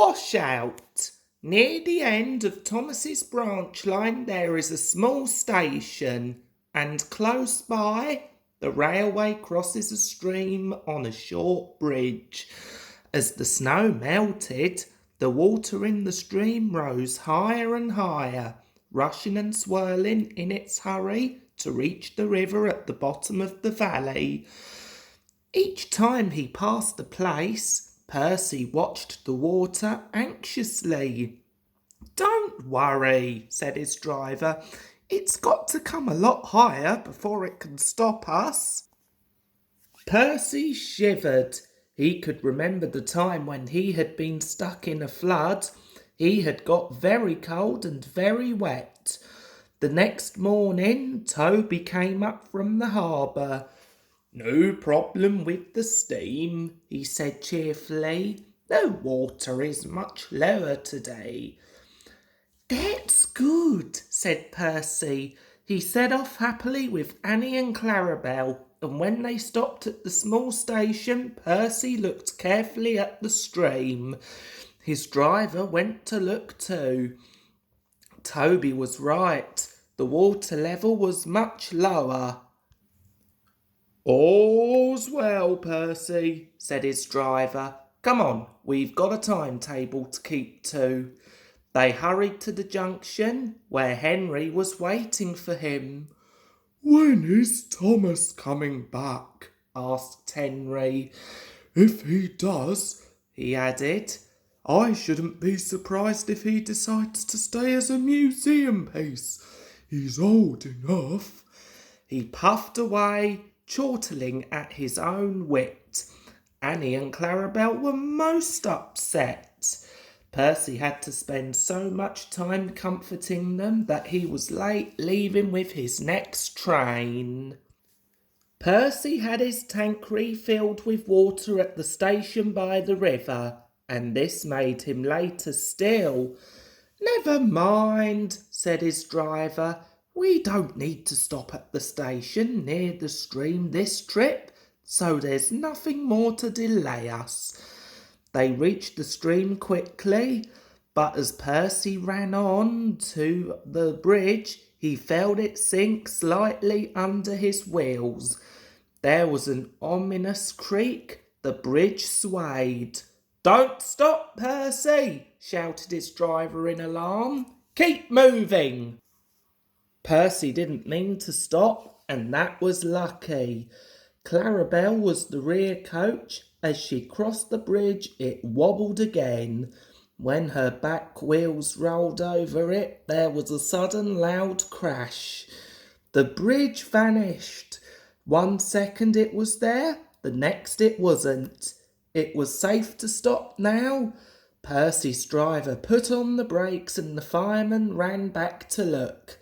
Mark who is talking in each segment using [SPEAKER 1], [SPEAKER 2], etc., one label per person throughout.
[SPEAKER 1] Washout. Near the end of Thomas's branch line there is a small station, and close by the railway crosses a stream on a short bridge. As the snow melted, the water in the stream rose higher and higher, rushing and swirling in its hurry to reach the river at the bottom of the valley. Each time he passed the place, Percy watched the water anxiously. "Don't worry," said his driver. "It's got to come a lot higher before it can stop us." Percy shivered. He could remember the time when he had been stuck in a flood. He had got very cold and very wet. The next morning, Toby came up from the harbour. "No problem with the steam," he said cheerfully. "The water is much lower today." "That's good," said Percy. He set off happily with Annie and Clarabel, and when they stopped at the small station, Percy looked carefully at the stream. His driver went to look too. Toby was right. The water level was much lower. "All's well, Percy," said his driver. "Come on, we've got a timetable to keep to." They hurried to the junction, where Henry was waiting for him. "When is Thomas coming back?" asked Henry. "If he does," he added, "I shouldn't be surprised if he decides to stay as a museum piece. He's old enough." He puffed away, chortling at his own wit. Annie and Clarabel were most upset. Percy had to spend so much time comforting them that he was late leaving with his next train. Percy had his tank refilled with water at the station by the river, and this made him later still. "Never mind," said his driver. "We don't need to stop at the station near the stream this trip, so there's nothing more to delay us." They reached the stream quickly, but as Percy ran on to the bridge, he felt it sink slightly under his wheels. There was an ominous creak. The bridge swayed. "Don't stop, Percy!" shouted his driver in alarm. "Keep moving!" Percy didn't mean to stop, and that was lucky. Clarabel was the rear coach. As she crossed the bridge, it wobbled again. When her back wheels rolled over it, there was a sudden loud crash. The bridge vanished. 1 second it was there, the next it wasn't. It was safe to stop now. Percy's driver put on the brakes and the fireman ran back to look.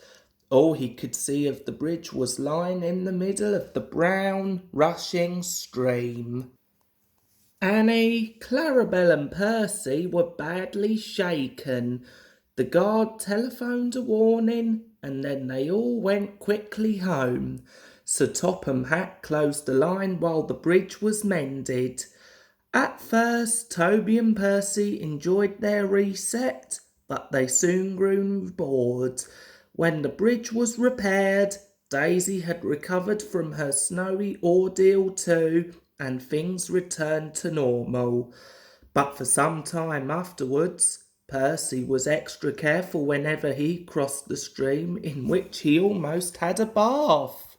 [SPEAKER 1] All he could see of the bridge was lying in the middle of the brown, rushing stream. Annie, Clarabel and Percy were badly shaken. The guard telephoned a warning, and then they all went quickly home. Sir Topham Hatt closed the line while the bridge was mended. At first, Toby and Percy enjoyed their reset, but they soon grew bored. When the bridge was repaired, Daisy had recovered from her snowy ordeal too, and things returned to normal. But for some time afterwards, Percy was extra careful whenever he crossed the stream, in which he almost had a bath.